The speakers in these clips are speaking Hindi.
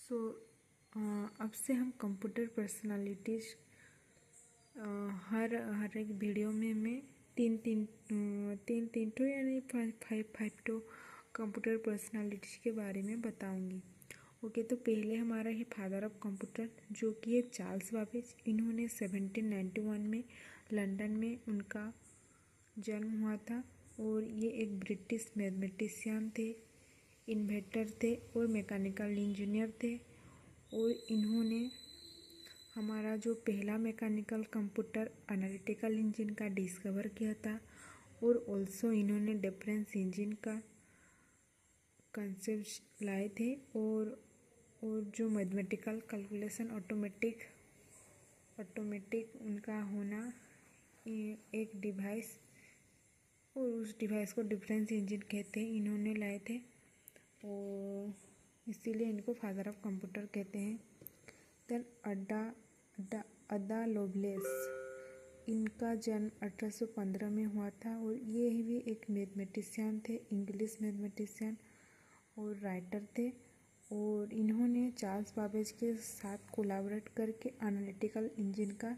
सो अब से हम कंप्यूटर पर्सनालिटीज़ हर एक वीडियो में मैं तीन तो यानी फाइव तो कंप्यूटर पर्सनालिटीज़ के बारे में बताऊंगी। ओके, तो पहले हमारा है फादर ऑफ कंप्यूटर, जो कि है चार्ल्स बाबेज। इन्होंने 1791 में लंदन में उनका जन्म हुआ था और ये एक ब्रिटिश मैथमेटिशियन थे, इन्वेंटर थे और मैकेनिकल इंजीनियर थे। और इन्होंने हमारा जो पहला मैकेनिकल कंप्यूटर एनालिटिकल इंजन का डिस्कवर किया था। और ऑल्सो इन्होंने डिफरेंस इंजन का कंसेप्ट लाए थे। और जो मैथमेटिकल कैलकुलेशन ऑटोमेटिक उनका होना एक डिवाइस, और उस डिवाइस को डिफरेंस इंजन कहते हैं, इन्होंने लाए थे और इसीलिए इनको फादर ऑफ कंप्यूटर कहते हैं। देन अदा लोवलेस, इनका जन्म 1815 में हुआ था और ये भी एक मैथमेटिशियन थे, इंग्लिश मैथमेटिशियन और राइटर थे। और इन्होंने चार्ल्स बाबेज के साथ कोलैबोरेट करके एनालिटिकल इंजन का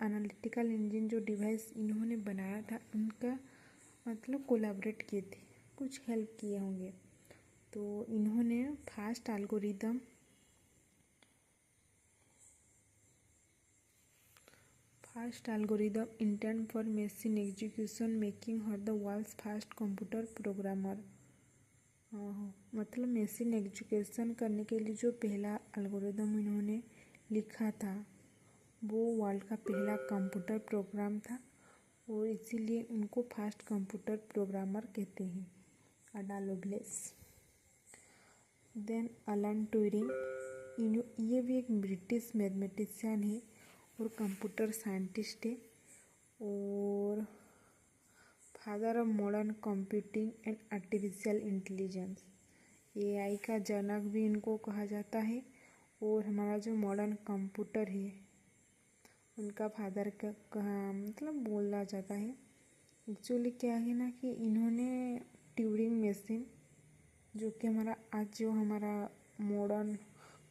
एनालिटिकल इंजन जो डिवाइस इन्होंने बनाया था उनका कोलैबोरेट किए थे, कुछ हेल्प किए होंगे। तो इन्होंने fast algorithm intend for machine execution making her the world's first computer programmer. Machine execution करने के लिए जो पहला एल्गोरिदम इन्होंने लिखा था वो वर्ल्ड का पहला कंप्यूटर प्रोग्राम था और इसीलिए उनको फास्ट कंप्यूटर प्रोग्रामर कहते हैं, अडा लोवलेस। देन अलन ट्यूरिंग, ये भी एक ब्रिटिश मैथमेटिशियन है और कंप्यूटर साइंटिस्ट है और father of modern computing and artificial intelligence, AI का जनक भी इनको कहा जाता है। और हमारा जो मॉडर्न कंप्यूटर है उनका फादर का बोला जाता है। एक्चुअली क्या है ना कि इन्होंने ट्यूरिंग मशीन, जो कि हमारा मॉडर्न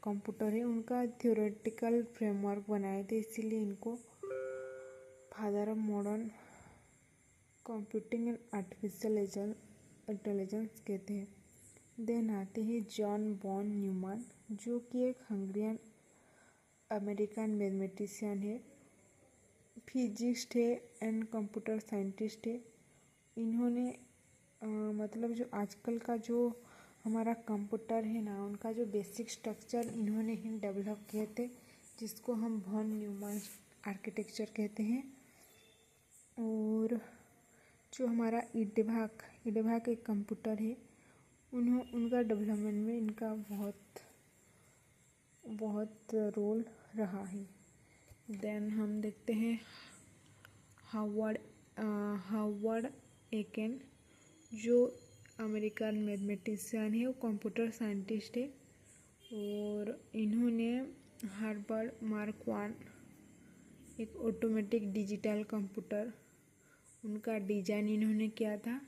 कंप्यूटर है, उनका थ्योरेटिकल फ्रेमवर्क बनाए थे, इसीलिए इनको father of modern computing and artificial intelligence कहते हैं। देन आते हैं जॉन बॉन न्यूमैन, जो कि एक हंगरियन अमेरिकन मैथमेटिशियन है, फिजिस्ट है एंड कंप्यूटर साइंटिस्ट है। इन्होंने जो आजकल का जो हमारा कंप्यूटर है ना, उनका जो बेसिक स्ट्रक्चर इन्होंने ही डेवलप किए थे, जिसको हम वॉन न्यूमैन आर्किटेक्चर कहते हैं। और जो हमारा ईडभाग एक कंप्यूटर है, उनका डेवलपमेंट में इनका बहुत रोल रहा है। देन हम देखते हैं हार्वर्ड एकेन, जो अमेरिकन मैथमेटिशियन है, वो कंप्यूटर साइंटिस्ट है और इन्होंने हार्वर्ड मार्क 1 एक ऑटोमेटिक डिजिटल कंप्यूटर, उनका डिज़ाइन इन्होंने किया था।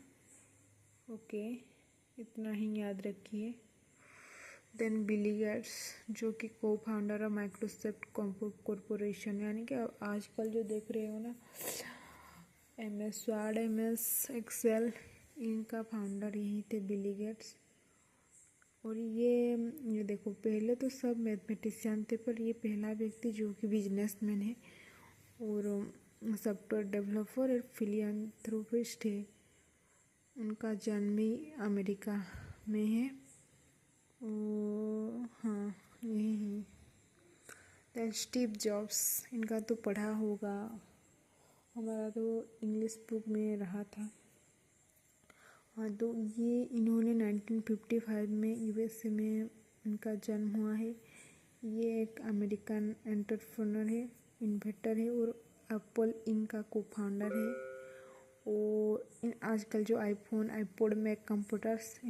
ओके, इतना ही याद रखिए। देन बिली गेट्स, जो कि को फाउंडर ऑफ माइक्रोसॉफ्ट कॉरपोरेशन, यानी कि आजकल जो देख रहे हो ना MS वर्ड, MS एक्सेल, इनका फाउंडर यही थे बिली गेट्स। और ये देखो, पहले तो सब मैथमेटिशियन थे, पर ये पहला व्यक्ति जो कि बिजनेसमैन है और सॉफ्टवेयर डेवलपर और फिलियांथ्रोपिस्ट है। उनका जन्म भी अमेरिका में है और हाँ यही है। देन स्टीव जॉब्स, इनका तो पढ़ा होगा, हमारा तो इंग्लिश बुक में रहा था। हाँ, तो ये इन्होंने 1955 में USA में इनका जन्म हुआ है। ये एक अमेरिकन एंटरप्रेन्योर है, इन्वेंटर है और एप्पल इनका को फाउंडर है। और आजकल जो आईफोन, आईपॉड, मैक कंप्यूटर्स